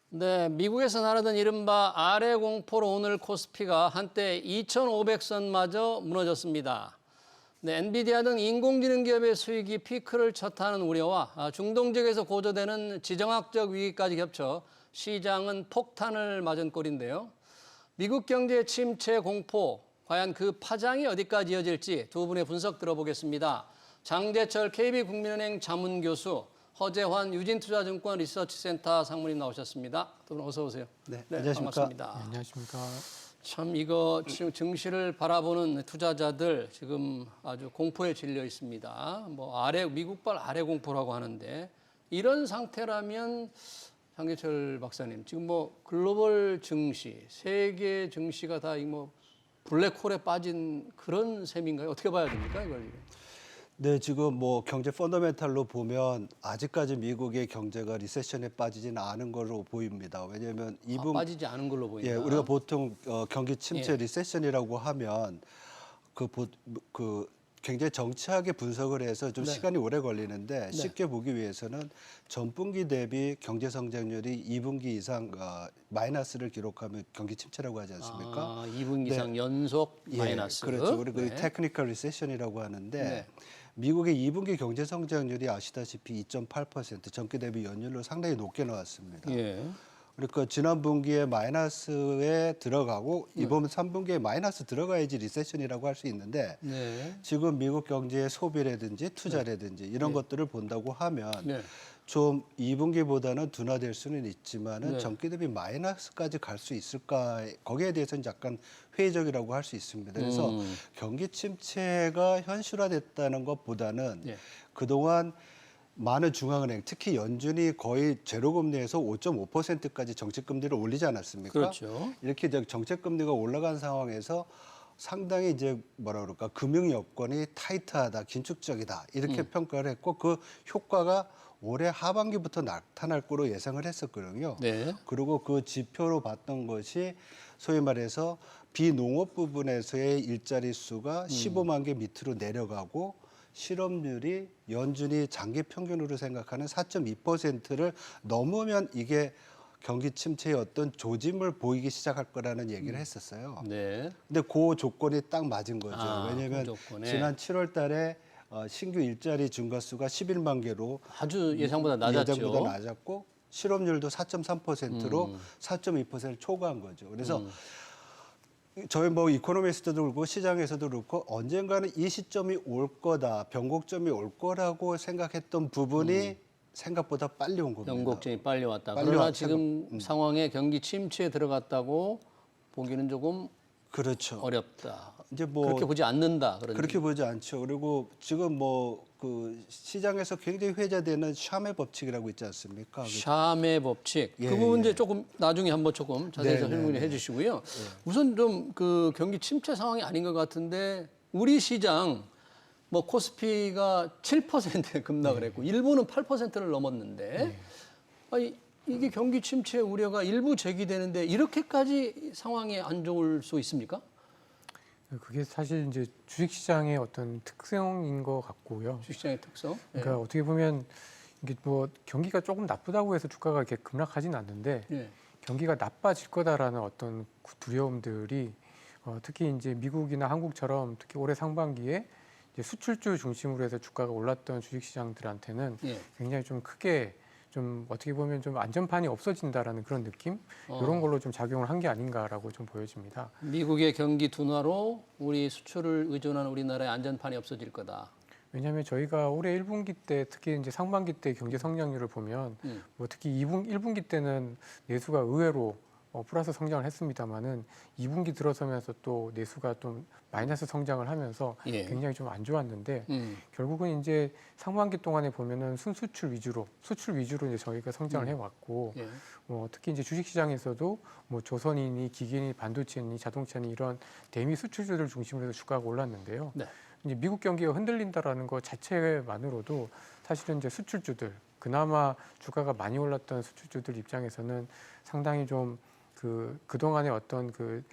네, 미국에서 나르던 이른바 아래 공포로 오늘 코스피가 한때 2,500선마저 무너졌습니다. 네, 엔비디아 등 인공지능 기업의 수익이 피크를 쳤다는 우려와 중동 지역에서 고조되는 지정학적 위기까지 겹쳐 시장은 폭탄을 맞은 꼴인데요. 미국 경제 침체 공포, 과연 그 파장이 어디까지 이어질지 두 분의 분석 들어보겠습니다. 장재철 KB국민은행 자문교수, 허재환 유진투자증권 리서치센터 상무님 나오셨습니다. 두 분 어서 오세요. 네, 네, 안녕하십니까. 반갑습니다. 네, 안녕하십니까. 참 이거 지금 증시를 바라보는 투자자들 지금 아주 공포에 질려 있습니다. 뭐 미국발 아래 공포라고 하는데 이런 상태라면 장재철 박사님 지금 뭐 글로벌 증시, 세계 증시가 다 뭐 블랙홀에 빠진 그런 셈인가요? 어떻게 봐야 됩니까 이걸 지금? 네, 지금 뭐 경제 펀더멘탈로 보면 아직까지 미국의 경제가 리세션에 빠지지는 않은 걸로 보입니다. 왜냐하면 빠지지 않은 걸로 보인다. 예, 우리가 보통 경기 침체 예. 리세션이라고 하면 그 굉장히 정치하게 분석을 해서 좀 네. 시간이 오래 걸리는데 쉽게 보기 위해서는 전분기 대비 경제 성장률이 2분기 이상 마이너스를 기록하면 경기 침체라고 하지 않습니까? 2분기 이상 연속 마이너스. 그렇죠. 우리 그 네. 테크니컬 리세션이라고 하는데 네. 미국의 2분기 경제 성장률이 아시다시피 2.8% 전기 대비 연율로 상당히 높게 나왔습니다. 예. 그러니까 지난 분기에 마이너스에 들어가고 이번 3분기에 마이너스 들어가야지 리세션이라고 할 수 있는데 네. 지금 미국 경제의 소비라든지 투자라든지 이런 것들을 본다고 하면 네. 좀 2분기보다는 둔화될 수는 있지만은 네. 전기 대비 마이너스까지 갈 수 있을까 거기에 대해서는 약간 회의적이라고 할 수 있습니다. 그래서 경기 침체가 현실화됐다는 것보다는 예. 그동안 많은 중앙은행, 특히 연준이 거의 제로금리에서 5.5%까지 정책금리를 올리지 않았습니까? 그렇죠. 이렇게 정책금리가 올라간 상황에서 상당히 이제 뭐라 그럴까 금융 여건이 타이트하다, 긴축적이다 이렇게 평가를 했고 그 효과가 올해 하반기부터 나타날 거로 예상을 했었거든요. 네. 그리고 그 지표로 봤던 것이 소위 말해서 비농업 부분에서의 일자리 수가 15만 개 밑으로 내려가고 실업률이 연준이 장기 평균으로 생각하는 4.2%를 넘으면 이게 경기 침체의 어떤 조짐을 보이기 시작할 거라는 얘기를 했었어요. 네. 근데 그 조건이 딱 맞은 거죠. 그 왜냐하면 조건에. 지난 7월 달에 신규 일자리 증가 수가 11만 개로 아주 예상보다 낮았죠. 예전보다 낮았고 실업률도 4.3%로 4.2%를 초과한 거죠. 그래서 저희 뭐 이코노미스트도 그렇고 시장에서도 그렇고 언젠가는 이 시점이 올 거다, 변곡점이 올 거라고 생각했던 부분이 생각보다 빨리 온 겁니다. 변곡점이 빨리 왔다. 빨리 그러나 왔- 지금 상황에 경기 침체에 들어갔다고 보기는 조금 그렇죠. 어렵다. 이제 뭐 그렇게 보지 않는다. 그렇게 보지 않죠. 그리고 지금 뭐 그 시장에서 굉장히 회자되는 샤메 법칙이라고 있지 않습니까? 샤메 법칙. 예, 그 부분 이제 예. 조금 나중에 한번 조금 자세히 네, 설명을 네, 해주시고요. 우선 좀 그 경기 침체 상황이 아닌 것 같은데 우리 시장 뭐 코스피가 7% 급락을 했고 일부는 8%를 넘었는데 아니, 이게 경기 침체 우려가 일부 제기되는데 이렇게까지 상황이 안 좋을 수 있습니까? 그게 사실 이제 주식시장의 어떤 특성인 것 같고요. 주식시장의 특성. 예. 그러니까 어떻게 보면 이게 뭐 경기가 조금 나쁘다고 해서 주가가 이렇게 급락하진 않는데 예. 경기가 나빠질 거다라는 어떤 두려움들이 특히 이제 미국이나 한국처럼 특히 올해 상반기에 이제 수출주 중심으로 해서 주가가 올랐던 주식시장들한테는 예. 굉장히 좀 크게 좀 어떻게 보면 좀 안전판이 없어진다라는 그런 느낌 이런 걸로 좀 작용을 한 게 아닌가라고 좀 보여집니다. 미국의 경기 둔화로 우리 수출을 의존하는 우리나라의 안전판이 없어질 거다. 왜냐하면 저희가 올해 1분기 때 특히 이제 상반기 때 경제 성장률을 보면 뭐 특히 1분기 때는 내수가 의외로 플러스 성장을 했습니다마는 2분기 들어서면서 또 내수가 좀 마이너스 성장을 하면서 예. 굉장히 좀 안 좋았는데 결국은 이제 상반기 동안에 보면은 수출 위주로 이제 저희가 성장을 해왔고 예. 특히 이제 주식시장에서도 뭐 조선이니 기계니 반도체니 자동차니 이런 대미 수출주들 중심으로 해서 주가가 올랐는데요. 네. 이제 미국 경기가 흔들린다라는 것 자체만으로도 사실은 이제 수출주들 그나마 주가가 많이 올랐던 수출주들 입장에서는 상당히 좀 그동안의 어떤 그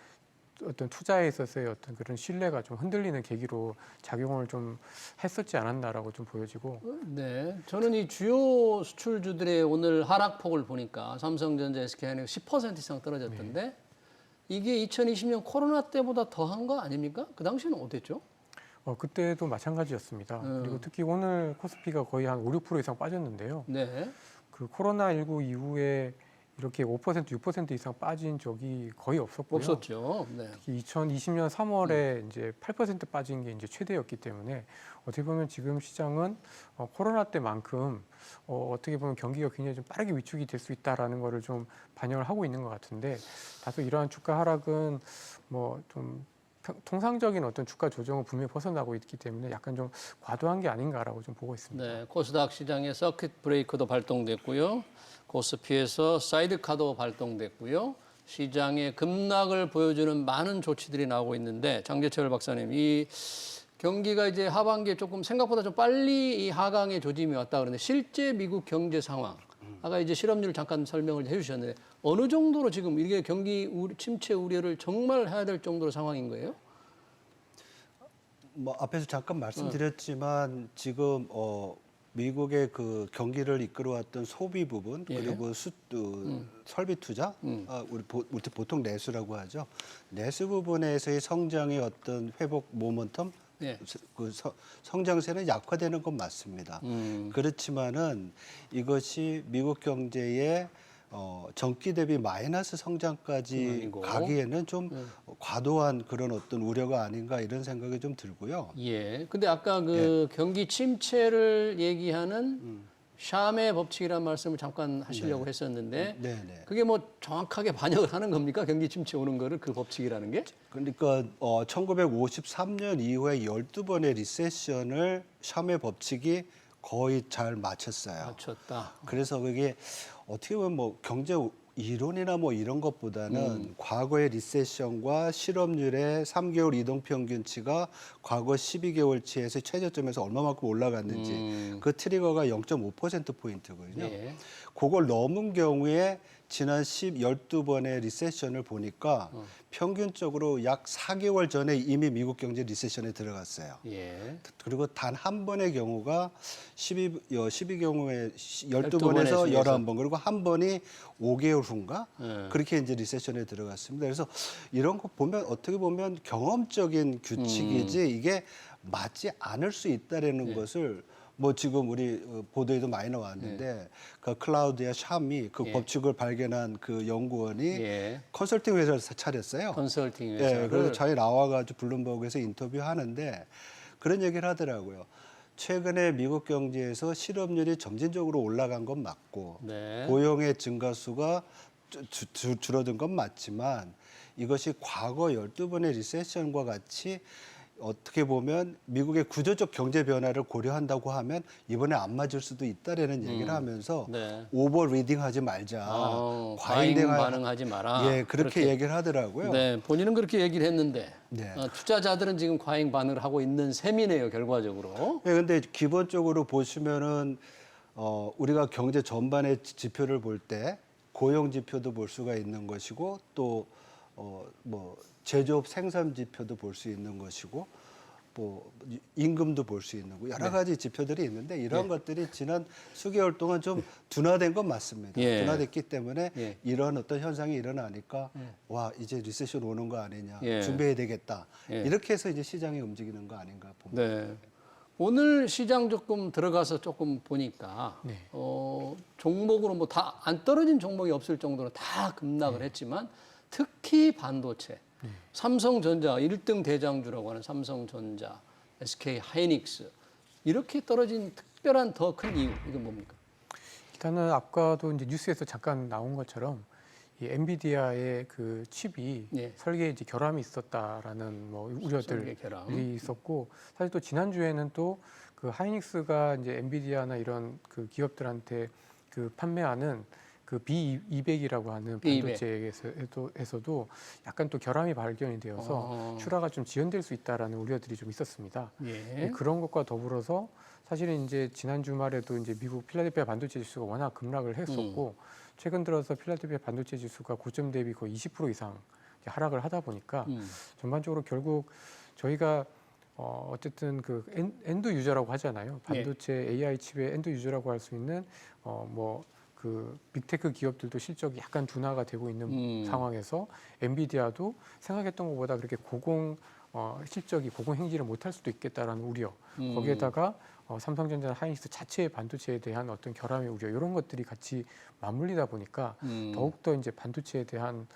어떤 투자에 있어서의 어떤 그런 신뢰가 좀 흔들리는 계기로 작용을 좀 했었지 않았나라고 좀 보여지고. 네, 저는 이 주요 수출주들의 오늘 하락폭을 보니까 삼성전자, SK하이닉스 10% 이상 떨어졌던데 이게 2020년 코로나 때보다 더한 거 아닙니까? 그 당시에는 어땠죠? 그때도 마찬가지였습니다. 그리고 특히 오늘 코스피가 거의 한 5, 6% 이상 빠졌는데요. 네. 그 코로나19 이후에 이렇게 5%, 6% 이상 빠진 적이 거의 없었고요. 없었죠. 네. 특히 2020년 3월에 이제 8% 빠진 게 이제 최대였기 때문에 어떻게 보면 지금 시장은 코로나 때만큼 어떻게 보면 경기가 굉장히 좀 빠르게 위축이 될 수 있다라는 거를 좀 반영을 하고 있는 것 같은데 다소 이러한 주가 하락은 뭐 좀 통상적인 어떤 주가 조정을 분명히 벗어나고 있기 때문에 약간 좀 과도한 게 아닌가라고 좀 보고 있습니다. 네, 코스닥 시장에 서킷 브레이커도 발동됐고요. 코스피에서 사이드카도 발동됐고요. 시장에 급락을 보여주는 많은 조치들이 나오고 있는데 장재철 박사님, 이 경기가 이제 하반기에 조금 생각보다 좀 빨리 이 하강의 조짐이 왔다 그러는데 실제 미국 경제 상황, 아까 이제 실업률 잠깐 설명을 해주셨는데 어느 정도로 지금 이게 경기 침체 우려를 정말 해야 될 정도로 상황인 거예요? 뭐 앞에서 잠깐 말씀드렸지만 지금 미국의 그 경기를 이끌어왔던 소비 부분 예. 그리고 설비 투자 우리 보통 내수라고 하죠. 내수 부분에서의 성장의 어떤 회복 모멘텀 예. 그 성장세는 약화되는 건 맞습니다. 그렇지만은 이것이 미국 경제의 전기 대비 마이너스 성장까지 아니고. 가기에는 좀 과도한 그런 어떤 우려가 아닌가 이런 생각이 좀 들고요. 예. 근데 아까 그 경기 침체를 얘기하는 샴의 법칙이라는 말씀을 잠깐 하시려고 했었는데 네네. 그게 뭐 정확하게 반영을 하는 겁니까? 경기 침체 오는 거를 그 법칙이라는 게? 그러니까 1953년 이후에 12번의 리세션을 샴의 법칙이 거의 잘 맞췄어요. 맞췄다. 그래서 그게 어떻게 보면 뭐 경제 이론이나 뭐 이런 것보다는 과거의 리세션과 실업률의 3개월 이동 평균치가 과거 12개월치에서 최저점에서 얼마만큼 올라갔는지 그 트리거가 0.5% 포인트거든요. 예. 그걸 넘은 경우에 지난 12번의 리세션을 보니까 평균적으로 약 4개월 전에 이미 미국 경제 리세션에 들어갔어요. 예. 그리고 단 한 번의 경우가 12경우에 12번에서 12번에서 11번 그리고 한 번이 5개월 후인가 예. 그렇게 이제 리세션에 들어갔습니다. 그래서 이런 거 보면 어떻게 보면 경험적인 규칙이지 이게 맞지 않을 수 있다라는 것을 뭐 지금 우리 보도에도 많이 나왔는데 그 클라우디아 샴이 그 법칙을 발견한 그 연구원이 예. 컨설팅 회사를 차렸어요. 컨설팅 예, 회사를. 그래서 자기 나와가지고 블룸버그에서 인터뷰하는데 그런 얘기를 하더라고요. 최근에 미국 경제에서 실업률이 점진적으로 올라간 건 맞고 네. 고용의 증가수가 줄어든 건 맞지만 이것이 과거 12번의 리세션과 같이 어떻게 보면 미국의 구조적 경제 변화를 고려한다고 하면 이번에 안 맞을 수도 있다라는 얘기를 하면서 네. 오버 리딩하지 말자. 과잉 반응하지 마라. 예, 그렇게 얘기를 하더라고요. 네, 본인은 그렇게 얘기를 했는데 네. 투자자들은 지금 과잉 반응을 하고 있는 셈이네요, 결과적으로. 예, 근데 기본적으로 보시면은 우리가 경제 전반의 지표를 볼 때 고용 지표도 볼 수가 있는 것이고 또 뭐 제조업 생산 지표도 볼 수 있는 것이고 뭐 임금도 볼 수 있는 거 여러 가지 지표들이 있는데 이런 것들이 지난 수개월 동안 좀 둔화된 건 맞습니다. 예. 둔화됐기 때문에 예. 이런 어떤 현상이 일어나니까 와 이제 리세션 오는 거 아니냐 예. 준비해야 되겠다 예. 이렇게 해서 이제 시장이 움직이는 거 아닌가 봅니다. 네. 오늘 시장 조금 들어가서 조금 보니까 네. 종목으로 뭐 다 안 떨어진 종목이 없을 정도로 다 급락을 했지만 특히 반도체, 삼성전자 1등 대장주라고 하는 삼성전자, SK 하이닉스 이렇게 떨어진 특별한 더 큰 이유 이건 뭡니까? 일단은 아까도 이제 뉴스에서 잠깐 나온 것처럼 이 엔비디아의 그 칩이 예. 설계에 이제 결함이 있었다라는 뭐 설계 우려들이 결함. 있었고 사실 또 지난주에는 또 그 하이닉스가 이제 엔비디아나 이런 그 기업들한테 그 판매하는 그 B200이라고 하는 반도체에서도 약간 또 결함이 발견이 되어서 출하가 좀 지연될 수 있다라는 우려들이 좀 있었습니다. 예. 그런 것과 더불어서 사실은 이제 지난 주말에도 이제 미국 필라델피아 반도체 지수가 워낙 급락을 했었고 최근 들어서 필라델피아 반도체 지수가 고점 대비 거의 20% 이상 하락을 하다 보니까 전반적으로 결국 저희가 어쨌든 그 엔드 유저라고 하잖아요. 반도체 AI 칩의 엔드 유저라고 할 수 있는 그 빅테크 기업들도 실적이 약간 둔화가 되고 있는 상황에서 엔비디아도 생각했던 것보다 그렇게 실적이 고공 행진을 못할 수도 있겠다라는 우려. 거기에다가 삼성전자, 하이닉스 자체의 반도체에 대한 어떤 결함의 우려 이런 것들이 같이 맞물리다 보니까 더욱더 이제 반도체에 대한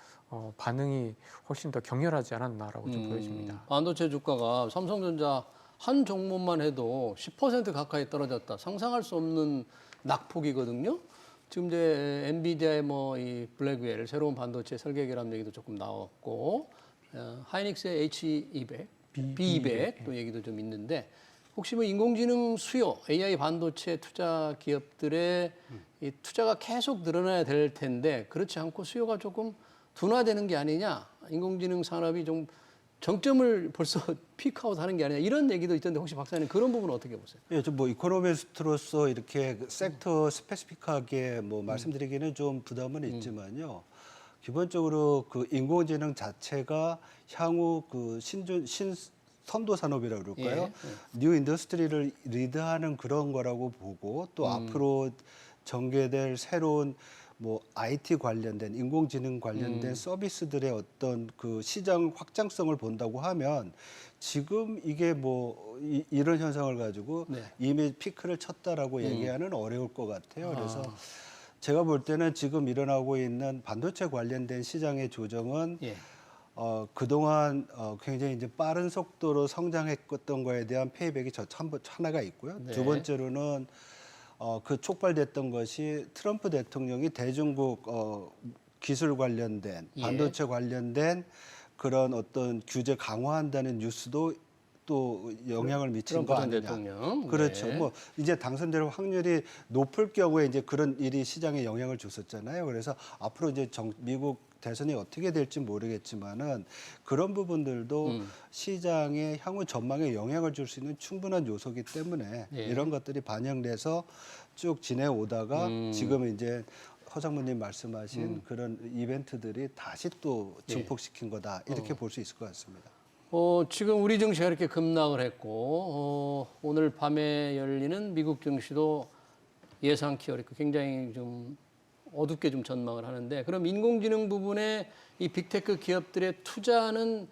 반응이 훨씬 더 격렬하지 않았나라고 좀 보여집니다. 반도체 주가가 삼성전자 한 종목만 해도 10% 가까이 떨어졌다. 상상할 수 없는 낙폭이거든요. 지금 이제 엔비디아의 이 블랙웰 새로운 반도체 설계 결함 얘기도 조금 나왔고 하이닉스의 H200, B200 또 얘기도 좀 있는데 혹시 인공지능 수요, AI 반도체 투자 기업들의 이 투자가 계속 늘어나야 될 텐데 그렇지 않고 수요가 조금 둔화되는 게 아니냐, 인공지능 산업이 좀 정점을 벌써 피크아웃 하는 게 아니냐 이런 얘기도 있던데 혹시 박사님 그런 부분은 어떻게 보세요? 예, 좀 이코노미스트로서 이렇게 섹터 스페시픽하게 말씀드리기는 좀 부담은 있지만요. 기본적으로 그 인공지능 자체가 향후 그 선도 산업이라고 그럴까요? 뉴 인더스트리를 리드하는 그런 거라고 보고 또 앞으로 전개될 새로운 IT 관련된 인공지능 관련된 서비스들의 어떤 그 시장 확장성을 본다고 하면 지금 이게 이런 현상을 가지고 이미 피크를 쳤다라고 얘기하는 어려울 것 같아요. 그래서 제가 볼 때는 지금 일어나고 있는 반도체 관련된 시장의 조정은 그동안 굉장히 이제 빠른 속도로 성장했던 거에 대한 페이백이 하나가 있고요. 두 번째로는 그 촉발됐던 것이 트럼프 대통령이 대중국 기술 관련된 반도체 관련된 그런 어떤 규제 강화한다는 뉴스도 또 영향을 미친 거 아니냐. 대통령. 그렇죠. 이제 당선될 확률이 높을 경우에 이제 그런 일이 시장에 영향을 줬었잖아요. 그래서 앞으로 이제 미국 대선이 어떻게 될지 모르겠지만은 그런 부분들도 시장의 향후 전망에 영향을 줄 수 있는 충분한 요소이기 때문에 이런 것들이 반영돼서 쭉 지내오다가 지금 이제 허 장모님 말씀하신 그런 이벤트들이 다시 또 증폭시킨 거다 이렇게 볼 수 있을 것 같습니다. 지금 우리 증시가 이렇게 급락을 했고 오늘 밤에 열리는 미국 증시도 예상치 어렵고 굉장히 좀 어둡게 좀 전망을 하는데 그럼 인공지능 부분에 이 빅테크 기업들의 투자는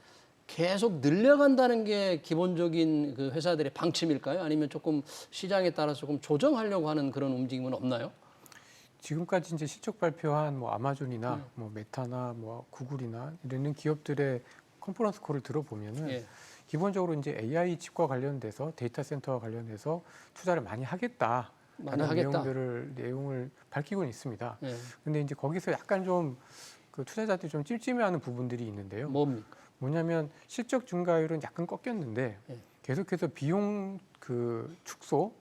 계속 늘려간다는 게 기본적인 그 회사들의 방침일까요? 아니면 조금 시장에 따라서 조금 조정하려고 하는 그런 움직임은 없나요? 지금까지 이제 실적 발표한 아마존이나 메타나 구글이나 이런 기업들의 컨퍼런스 콜을 들어보면은 기본적으로 이제 AI 칩과 관련돼서 데이터 센터와 관련해서 투자를 많이 하겠다라는 내용을 밝히고는 있습니다. 근데 이제 거기서 약간 좀 그 투자자들이 좀 찜찜해하는 부분들이 있는데요. 뭡니까? 뭐냐면 실적 증가율은 약간 꺾였는데 계속해서 비용 축소,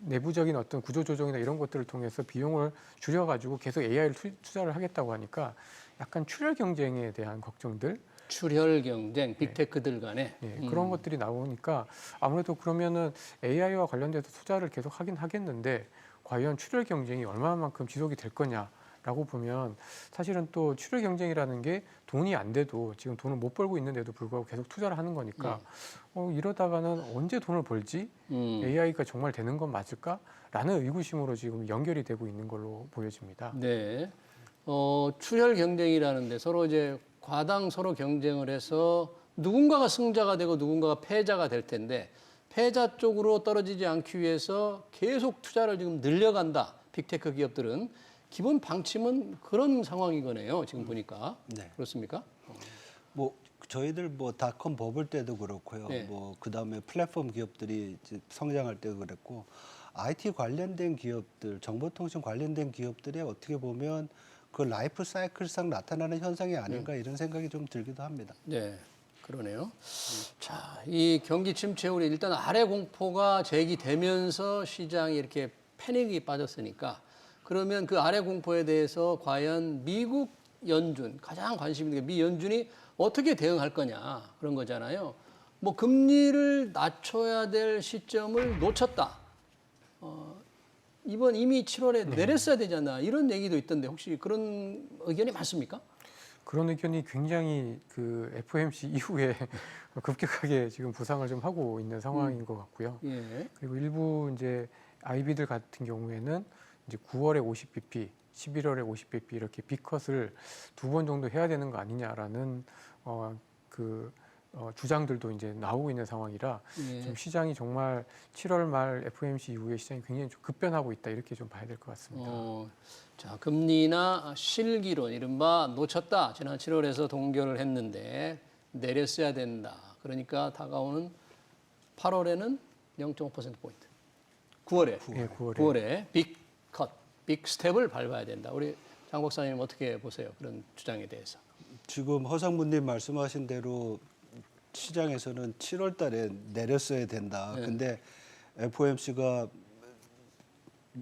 내부적인 어떤 구조 조정이나 이런 것들을 통해서 비용을 줄여가지고 계속 AI를 투자를 하겠다고 하니까 약간 출혈 경쟁에 대한 걱정들. 출혈 경쟁, 빅테크들 간에 그런 것들이 나오니까 아무래도 그러면은 AI와 관련돼서 투자를 계속 하긴 하겠는데 과연 출혈 경쟁이 얼마만큼 지속이 될 거냐라고 보면 사실은 또 출혈 경쟁이라는 게 돈이 안 돼도 지금 돈을 못 벌고 있는데도 불구하고 계속 투자를 하는 거니까 이러다가는 언제 돈을 벌지? AI가 정말 되는 건 맞을까?라는 의구심으로 지금 연결이 되고 있는 걸로 보여집니다. 네. 출혈 경쟁이라는데 서로 이제 과당 서로 경쟁을 해서 누군가가 승자가 되고 누군가가 패자가 될 텐데 패자 쪽으로 떨어지지 않기 위해서 계속 투자를 지금 늘려간다. 빅테크 기업들은 기본 방침은 그런 상황인 거네요. 지금 보니까. 네. 그렇습니까? 저희들 닷컴 버블 때도 그렇고요. 그다음에 플랫폼 기업들이 이제 성장할 때도 그랬고 IT 관련된 기업들, 정보통신 관련된 기업들이 어떻게 보면 그 라이프 사이클상 나타나는 현상이 아닌가 이런 생각이 좀 들기도 합니다. 네, 그러네요. 자, 이 경기 침체 후에 일단 아래 공포가 제기되면서 시장이 이렇게 패닉이 빠졌으니까 그러면 그 아래 공포에 대해서 과연 미국 연준, 가장 관심 있는 게 미 연준이 어떻게 대응할 거냐 그런 거잖아요. 금리를 낮춰야 될 시점을 놓쳤다. 이번 이미 7월에 내렸어야 되잖아. 이런 얘기도 있던데 혹시 그런 의견이 맞습니까? 그런 의견이 굉장히 그 FOMC 이후에 급격하게 지금 부상을 좀 하고 있는 상황인 것 같고요. 예. 그리고 일부 이제 아이비들 같은 경우에는 이제 9월에 50bp, 11월에 50bp 이렇게 빅컷을 2번 정도 해야 되는 거 아니냐라는 주장들도 이제 나오고 있는 상황이라 예. 좀 시장이 정말 7월 말 FOMC 이후에 시장이 굉장히 좀 급변하고 있다 이렇게 좀 봐야 될 것 같습니다. 자, 금리나 실기론 이른바 놓쳤다. 지난 7월에서 동결을 했는데 내렸어야 된다. 그러니까 다가오는 8월에는 0.5%포인트. 9월에 예, 9월에. 9월에 빅 컷, 빅 스텝을 밟아야 된다. 우리 장 박사님 어떻게 보세요? 그런 주장에 대해서. 지금 허상무님 말씀하신 대로 시장에서는 7월 달에 내렸어야 된다. 근데 FOMC가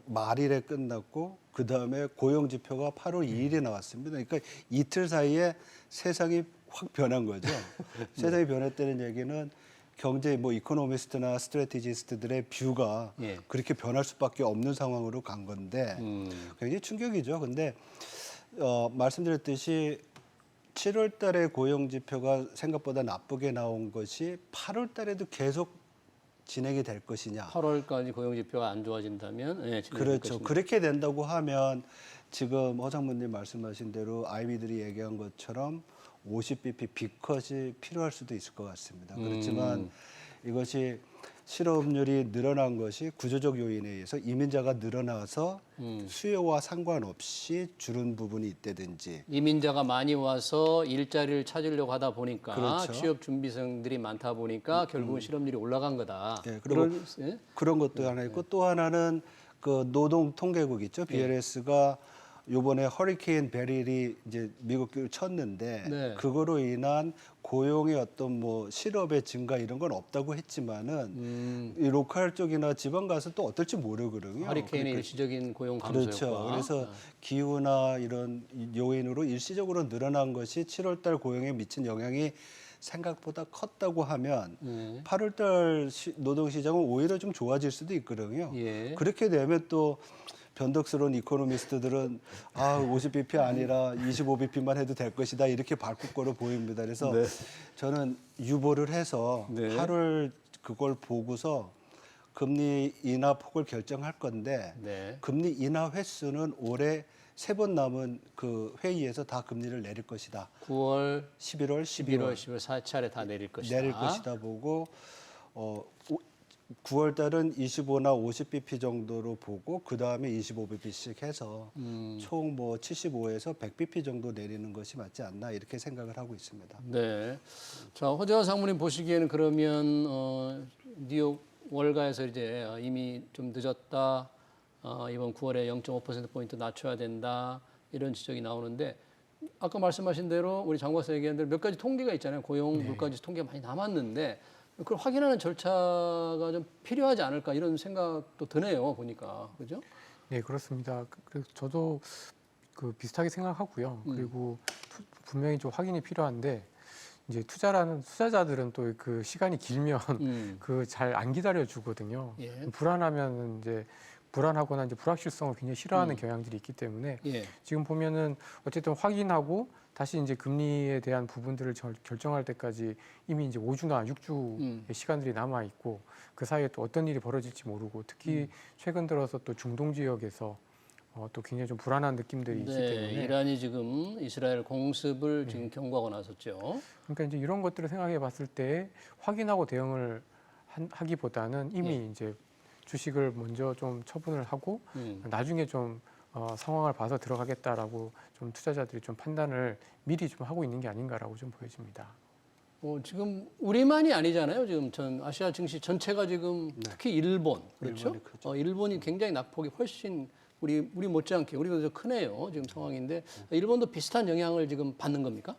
말일에 끝났고 그다음에 고용 지표가 8월 2일에 나왔습니다. 그러니까 이틀 사이에 세상이 확 변한 거죠. 세상이 변했다는 얘기는 경제 뭐 이코노미스트나 스트래티지스트들의 뷰가 예. 그렇게 변할 수밖에 없는 상황으로 간 건데 굉장히 충격이죠. 근데 말씀드렸듯이 7월 달에 고용 지표가 생각보다 나쁘게 나온 것이 8월 달에도 계속 진행이 될 것이냐. 8월까지 고용 지표가 안 좋아진다면 예, 진행될 그렇죠. 것입니다. 그렇게 된다고 하면 지금 허상무님 말씀하신 대로 아이비들이 얘기한 것처럼 50bp 빅컷이 필요할 수도 있을 것 같습니다. 그렇지만 이것이 실업률이 늘어난 것이 구조적 요인에 의해서 이민자가 늘어나서 수요와 상관없이 줄은 부분이 있다든지 이민자가 많이 와서 일자리를 찾으려고 하다 보니까 그렇죠. 취업 준비생들이 많다 보니까 결국은 실업률이 올라간 거다. 예, 그리고 예? 그런 것도 하나 있고 또 하나는 그 노동 통계국 있죠. BLS가 요번에 허리케인 베릴이 이제 미국을 쳤는데 네. 그거로 인한 고용의 어떤 뭐 실업의 증가 이런 건 없다고 했지만은 이 로컬 쪽이나 지방 가서 또 어떨지 모르거든요. 허리케인의 일시적인 고용 감소 그렇죠. 효과. 그래서 기후나 이런 요인으로 일시적으로 늘어난 것이 7월 달 고용에 미친 영향이 생각보다 컸다고 하면 8월 달 노동 시장은 오히려 좀 좋아질 수도 있거든요. 예. 그렇게 되면 또 변덕스러운 이코노미스트들은 50bp 아니라 25bp만 해도 될 것이다 이렇게 바꿀 거로 보입니다. 그래서 저는 유보를 해서 네. 8월 그걸 보고서 금리 인하 폭을 결정할 건데 네. 금리 인하 횟수는 올해 3번 남은 그 회의에서 다 금리를 내릴 것이다. 9월, 11월, 11월, 12월 4차례 다 내릴 것이다. 내릴 것이다 보고 9월 달은 25나 50bp 정도로 보고 그 다음에 25bp씩 해서 총 뭐 75에서 100bp 정도 내리는 것이 맞지 않나 이렇게 생각을 하고 있습니다. 네. 자, 허재환 상무님 보시기에는 그러면 뉴욕 월가에서 이제 이미 좀 늦었다. 이번 9월에 0.5%포인트 낮춰야 된다. 이런 지적이 나오는데 아까 말씀하신 대로 우리 장 박사 얘기한 대로 몇 가지 통계가 있잖아요. 고용, 물가지 통계가 많이 남았는데 그걸 확인하는 절차가 좀 필요하지 않을까 이런 생각도 드네요. 보니까. 그죠? 네, 그렇습니다. 그래서 저도 그 비슷하게 생각하고요. 그리고 분명히 좀 확인이 필요한데 이제 투자자들은 또 그 시간이 길면 그 잘 안 기다려 주거든요. 예. 불안하면 이제 불안하거나 이제 불확실성을 굉장히 싫어하는 경향들이 있기 때문에 예. 지금 보면은 어쨌든 확인하고 다시 이제 금리에 대한 부분들을 결정할 때까지 이미 이제 5주나 6주의 시간들이 남아 있고 그 사이에 또 어떤 일이 벌어질지 모르고 특히 최근 들어서 또 중동 지역에서 또 굉장히 좀 불안한 느낌들이 있기 네, 때문에 이란이 지금 이스라엘 공습을 지금 경고하고 나섰죠. 그러니까 이제 이런 것들을 생각해 봤을 때 확인하고 대응을 하기보다는 이미 이제 주식을 먼저 좀 처분을 하고 나중에 좀 상황을 봐서 들어가겠다라고 좀 투자자들이 좀 판단을 미리 좀 하고 있는 게 아닌가라고 좀 보여집니다. 지금 우리만이 아니잖아요. 지금 전 아시아 증시 전체가 지금 특히 일본 그렇죠? 일본이 크죠. 일본이 굉장히 낙폭이 훨씬 우리 못지않게 우리보다 더 크네요. 지금 상황인데 일본도 비슷한 영향을 지금 받는 겁니까?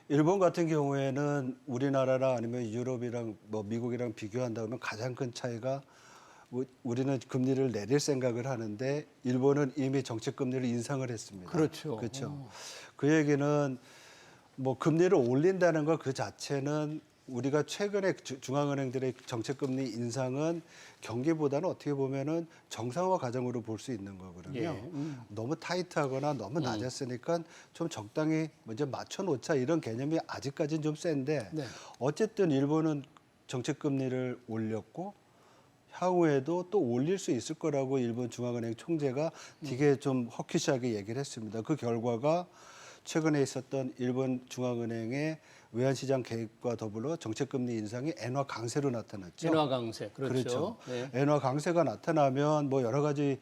일본 같은 경우에는 우리나라랑 아니면 유럽이랑 뭐 미국이랑 비교한다면 가장 큰 차이가 우리는 금리를 내릴 생각을 하는데 일본은 이미 정책 금리를 인상을 했습니다. 그렇죠. 그렇죠. 그 얘기는 뭐 금리를 올린다는 것 그 자체는 우리가 최근에 중앙은행들의 정책금리 인상은 경기보다는 어떻게 보면은 정상화 과정으로 볼 수 있는 거거든요. 예. 너무 타이트하거나 너무 낮았으니까 좀 적당히 먼저 맞춰놓자 이런 개념이 아직까지는 좀 센데 네. 어쨌든 일본은 정책금리를 올렸고 향후에도 또 올릴 수 있을 거라고 일본 중앙은행 총재가 되게 좀 허키시하게 얘기를 했습니다. 그 결과가 최근에 있었던 일본 중앙은행의 외환시장 개입과 더불어 정책금리 인상이 엔화 강세로 나타났죠. 인화 강세, 그렇죠. 네. 엔화 강세가 나타나면 뭐 여러 가지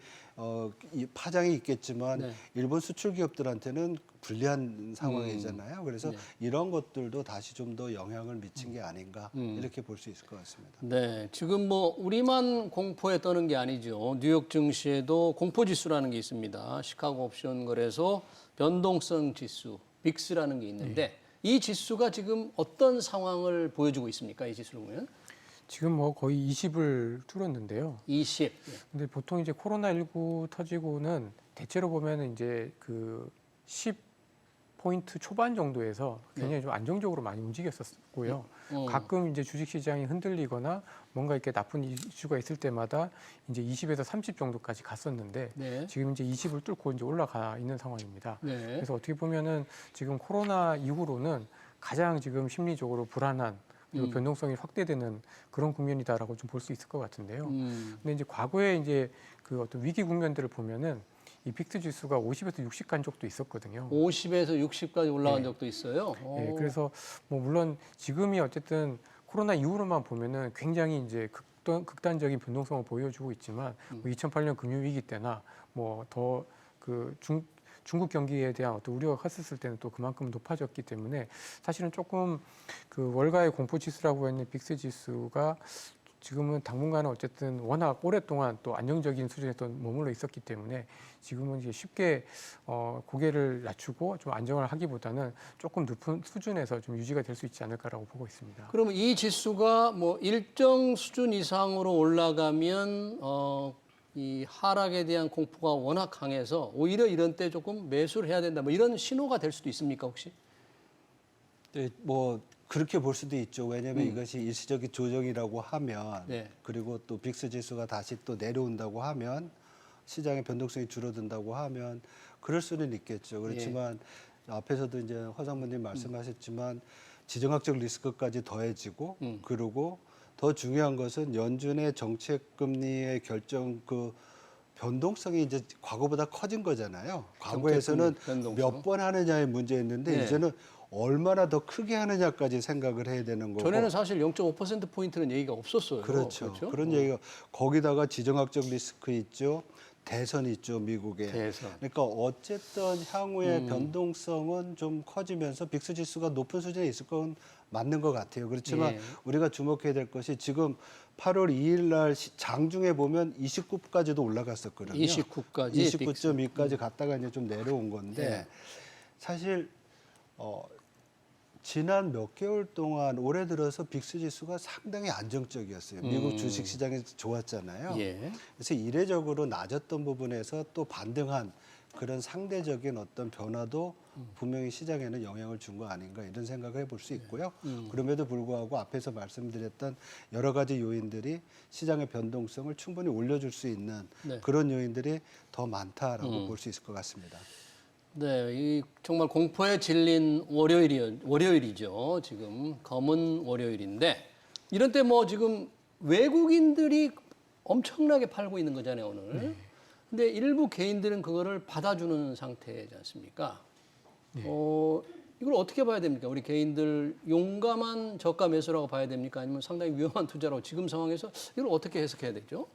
이 파장이 있겠지만 네. 일본 수출 기업들한테는 불리한 상황이잖아요. 그래서 네. 이런 것들도 다시 좀 더 영향을 미친 게 아닌가 이렇게 볼 수 있을 것 같습니다. 네, 지금 뭐 우리만 공포에 떠는 게 아니죠. 뉴욕 증시에도 공포 지수라는 게 있습니다. 시카고 옵션 거래소 변동성 지수 빅스라는 게 있는데 이 지수가 지금 어떤 상황을 보여주고 있습니까? 이 지수를 보면 지금 뭐 거의 20을 뚫었는데요. 20. 근데 보통 이제 코로나19 터지고는 대체로 보면은 이제 그 10포인트 초반 정도에서 굉장히 좀 안정적으로 많이 움직였었고요. 가끔 이제 주식시장이 흔들리거나 뭔가 이렇게 나쁜 이슈가 있을 때마다 이제 20에서 30 정도까지 갔었는데 네. 지금 이제 20을 뚫고 이제 올라가 있는 상황입니다. 네. 그래서 어떻게 보면은 지금 코로나 이후로는 가장 지금 심리적으로 불안한 그리고 변동성이 확대되는 그런 국면이다라고 좀 볼 수 있을 것 같은데요. 근데 이제 과거에 이제 그 어떤 위기 국면들을 보면은 이 빅스 지수가 50에서 60 간 적도 있었거든요. 50에서 60까지 올라간 네. 적도 있어요. 예, 그래서 뭐 물론 지금이 어쨌든 코로나 이후로만 보면은 굉장히 이제 극단적인 변동성을 보여주고 있지만 뭐 2008년 금융위기 때나 뭐 더 그 중국 경기에 대한 어떤 우려가 컸었을 때는 또 그만큼 높아졌기 때문에 사실은 조금 그 월가의 공포 지수라고 하는 빅스 지수가 지금은 당분간은 어쨌든 워낙 오랫동안 또 안정적인 수준에 또 머물러 있었기 때문에 지금은 이제 쉽게 고개를 낮추고 좀 안정을 하기보다는 조금 높은 수준에서 좀 유지가 될 수 있지 않을까라고 보고 있습니다. 그러면 이 지수가 뭐 일정 수준 이상으로 올라가면 이 하락에 대한 공포가 워낙 강해서 오히려 이런 때 조금 매수를 해야 된다. 뭐 이런 신호가 될 수도 있습니까 혹시? 네, 뭐 그렇게 볼 수도 있죠. 왜냐하면 이것이 일시적인 조정이라고 하면 네. 그리고 또 빅스 지수가 다시 또 내려온다고 하면 시장의 변동성이 줄어든다고 하면 그럴 수는 있겠죠. 그렇지만 앞에서도 이제 허상무님 말씀하셨지만 지정학적 리스크까지 더해지고 그리고 더 중요한 것은 연준의 정책금리의 결정 그 변동성이 이제 과거보다 커진 거잖아요. 과거에서는 변동성. 몇 번 하느냐의 문제였는데 네. 이제는 얼마나 더 크게 하느냐까지 생각을 해야 되는 거고. 전에는 사실 0.5%포인트는 얘기가 없었어요. 그렇죠. 그런 얘기가 거기다가 지정학적 리스크 있죠. 대선 있죠, 미국에. 대선. 그러니까 어쨌든 향후의 변동성은 좀 커지면서 빅스 지수가 높은 수준에 있을 건 맞는 것 같아요. 그렇지만 예. 우리가 주목해야 될 것이 지금 8월 2일 날 장중에 보면 29까지도 올라갔었거든요. 29까지 29.2까지 갔다가 이제 좀 내려온 건데 예. 사실 지난 몇 개월 동안 올해 들어서 빅스 지수가 상당히 안정적이었어요. 미국 주식 시장이 좋았잖아요. 예. 그래서 이례적으로 낮았던 부분에서 또 반등한 그런 상대적인 어떤 변화도 분명히 시장에는 영향을 준 거 아닌가 이런 생각을 해볼 수 있고요. 그럼에도 불구하고 앞에서 말씀드렸던 여러 가지 요인들이 시장의 변동성을 충분히 올려줄 수 있는 네. 그런 요인들이 더 많다라고 볼 수 있을 것 같습니다. 네, 이 정말 공포에 질린 월요일이죠. 지금 검은 월요일인데 이런 때 뭐 지금 외국인들이 엄청나게 팔고 있는 거잖아요, 오늘. 근데 일부 개인들은 그거를 받아주는 상태지 않습니까? 이걸 어떻게 봐야 됩니까? 우리 개인들 용감한 저가 매수라고 봐야 됩니까? 아니면 상당히 위험한 투자라고 지금 상황에서 이걸 어떻게 해석해야 되죠?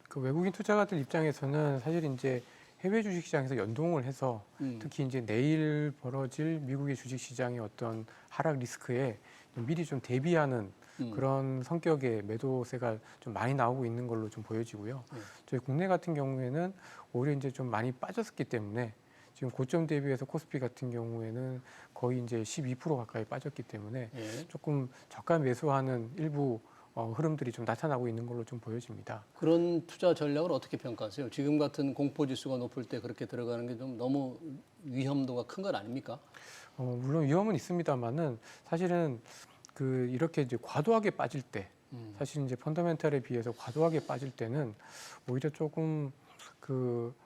그 외국인 투자가들 입장에서는 사실 이제 해외 주식시장에서 연동을 해서 특히 이제 내일 벌어질 미국의 주식시장의 어떤 하락 리스크에 미리 좀 대비하는 그런 성격의 매도세가 좀 많이 나오고 있는 걸로 좀 보여지고요. 저희 국내 같은 경우에는 오히려 이제 좀 많이 빠졌기 때문에 지금 고점 대비해서 코스피 같은 경우에는 거의 이제 12% 가까이 빠졌기 때문에 조금 저가 매수하는 일부 흐름들이 좀 나타나고 있는 걸로 좀 보여집니다. 그런 투자 전략을 어떻게 평가하세요? 지금 같은 공포 지수가 높을 때 그렇게 들어가는 게 좀 너무 위험도가 큰 건 아닙니까? 물론 위험은 있습니다만은 사실은 이렇게 이제 과도하게 빠질 때, 사실 이제 펀더멘탈에 비해서 과도하게 빠질 때는 오히려 조금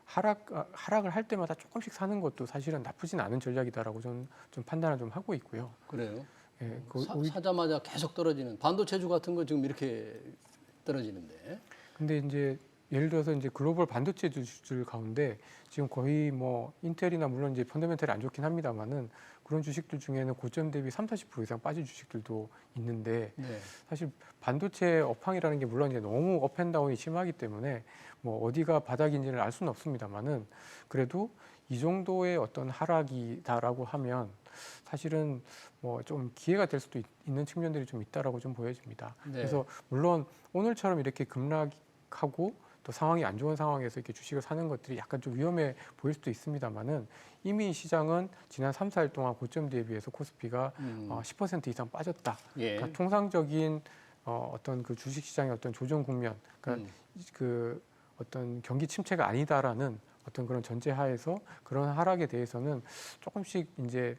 하락을 할 때마다 조금씩 사는 것도 사실은 나쁘진 않은 전략이다라고 좀 판단을 좀 하고 있고요. 그래요? 예, 사자마자 계속 떨어지는 반도체주 같은 거 지금 이렇게 떨어지는데. 근데 이제 예를 들어서 이제 글로벌 반도체 주식들 가운데 지금 거의 뭐 인텔이나 물론 이제 펀더멘털이 안 좋긴 합니다만은 그런 주식들 중에는 고점 대비 30-40% 이상 빠진 주식들도 있는데 네. 사실 반도체 업황이라는 게 물론 이제 너무 업앤다운이 심하기 때문에 뭐 어디가 바닥인지를 알 수는 없습니다만은 그래도 이 정도의 어떤 하락이다라고 하면 사실은 뭐 좀 기회가 될 수도 있는 측면들이 좀 있다라고 좀 보여집니다. 네. 그래서 물론 오늘처럼 이렇게 급락하고 또 상황이 안 좋은 상황에서 이렇게 주식을 사는 것들이 약간 좀 위험해 보일 수도 있습니다만은 이미 시장은 지난 3, 4일 동안 고점 대비해서 코스피가 10% 이상 빠졌다. 예. 그러니까 통상적인 어떤 그 주식 시장의 어떤 조정 국면, 그러니까 그 어떤 경기 침체가 아니다라는 어떤 그런 전제하에서 그런 하락에 대해서는 조금씩 이제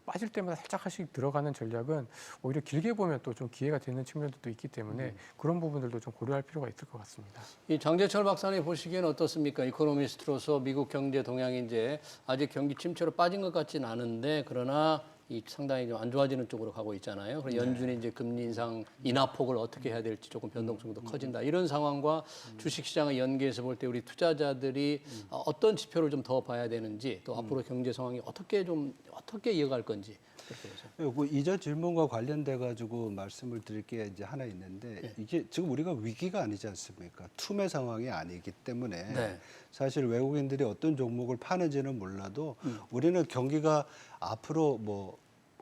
빠질 때마다 살짝씩 들어가는 전략은 오히려 길게 보면 또 좀 기회가 되는 측면들도 있기 때문에 그런 부분들도 좀 고려할 필요가 있을 것 같습니다. 이 장재철 박사님 보시기에는 어떻습니까? 이코노미스트로서 미국 경제 동향이 이제 아직 경기 침체로 빠진 것 같지는 않은데 그러나 이 상당히 좀 안 좋아지는 쪽으로 가고 있잖아요. 그리고 연준이 이제 금리 인상 인하폭을 어떻게 해야 될지 조금 변동성도 커진다. 이런 상황과 주식시장을 연계해서 볼 때 우리 투자자들이 어떤 지표를 좀 더 봐야 되는지 또 앞으로 경제 상황이 어떻게 이어갈 건지 그렇게 보세요. 그 이전 질문과 관련돼 가지고 말씀을 드릴 게 이제 하나 있는데 이게 지금 우리가 위기가 아니지 않습니까? 투매 상황이 아니기 때문에 네. 사실 외국인들이 어떤 종목을 파는지는 몰라도 우리는 경기가 앞으로 뭐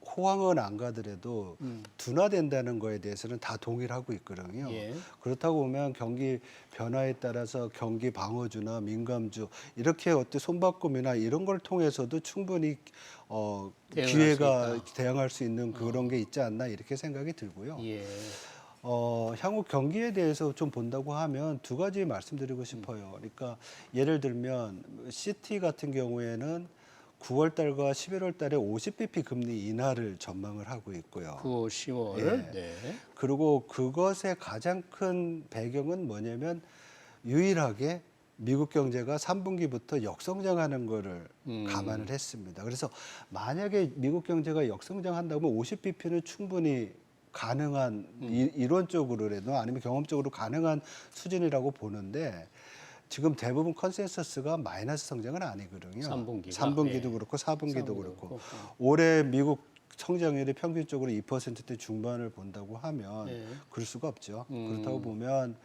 호황은 안 가더라도 둔화된다는 거에 대해서는 다 동의를 하고 있거든요. 예. 그렇다고 보면 경기 변화에 따라서 경기 방어주나 민감주 이렇게 어떤 손바꿈이나 이런 걸 통해서도 충분히 대응할 기회가 수 있다. 대응할 수 있는 그런 게 있지 않나 이렇게 생각이 들고요. 예. 향후 경기에 대해서 좀 본다고 하면 두 가지 말씀드리고 싶어요. 그러니까 예를 들면 시티 같은 경우에는 9월 달과 11월 달에 50bp 금리 인하를 전망을 하고 있고요. 9월, 10월. 예. 네. 그리고 그것의 가장 큰 배경은 뭐냐면 유일하게 미국 경제가 3분기부터 역성장하는 거를 감안을 했습니다. 그래서 만약에 미국 경제가 역성장한다면 50bp는 충분히 가능한 이론적으로라도 아니면 경험적으로 가능한 수준이라고 보는데 지금 대부분 컨센서스가 마이너스 성장은 아니거든요. 3분기가. 3분기도 예. 그렇고 4분기도 4분기도 그렇고 그렇고. 올해 미국 성장률이 평균적으로 2%대 중반을 본다고 하면 예. 그럴 수가 없죠. 그렇다고 보면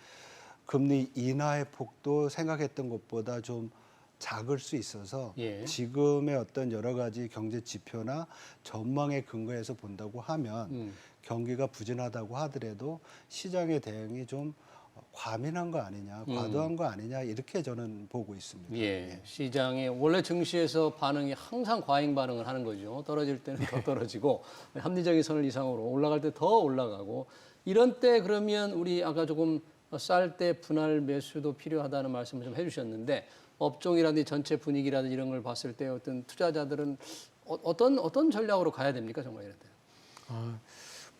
금리 인하의 폭도 생각했던 것보다 좀 작을 수 있어서 예. 지금의 어떤 여러 가지 경제 지표나 전망에 근거해서 본다고 하면 경기가 부진하다고 하더라도 시장의 대응이 좀 과민한 거 아니냐, 과도한 거 아니냐 이렇게 저는 보고 있습니다. 예, 시장에 원래 증시에서 반응이 항상 과잉 반응을 하는 거죠. 떨어질 때는 더 떨어지고 합리적인 선을 이상으로 올라갈 때 더 올라가고 이런 때 그러면 우리 아까 조금 쌀 때 분할 매수도 필요하다는 말씀을 좀 해주셨는데 업종이라든지 전체 분위기라든지 이런 걸 봤을 때 어떤 투자자들은 어떤 전략으로 가야 됩니까 정말 이럴 때?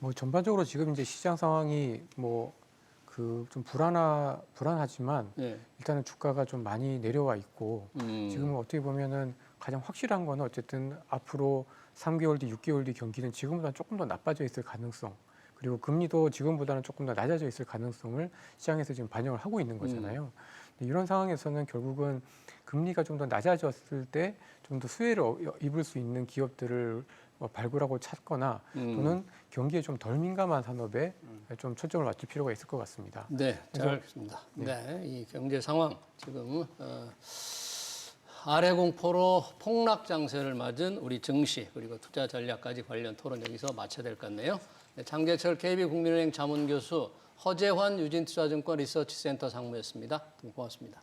뭐 전반적으로 지금 이제 시장 상황이 뭐 좀 불안하지만 네. 일단은 주가가 좀 많이 내려와 있고 지금은 어떻게 보면은 가장 확실한 거는 어쨌든 앞으로 3개월 뒤, 6개월 뒤 경기는 지금보다 조금 더 나빠져 있을 가능성 그리고 금리도 지금보다는 조금 더 낮아져 있을 가능성을 시장에서 지금 반영을 하고 있는 거잖아요. 이런 상황에서는 결국은 금리가 좀 더 낮아졌을 때 좀 더 수혜를 입을 수 있는 기업들을 발굴하고 찾거나 또는 경기에 좀 덜 민감한 산업에 좀 초점을 맞출 필요가 있을 것 같습니다. 네, 잘 알겠습니다. 네, 이 경제 상황 지금 아래 공포로 폭락 장세를 맞은 우리 증시 그리고 투자 전략까지 관련 토론 여기서 마쳐야 될 것 같네요. 네, 장재철 KB국민은행 자문교수 허재환 유진투자증권 리서치센터 상무였습니다. 고맙습니다.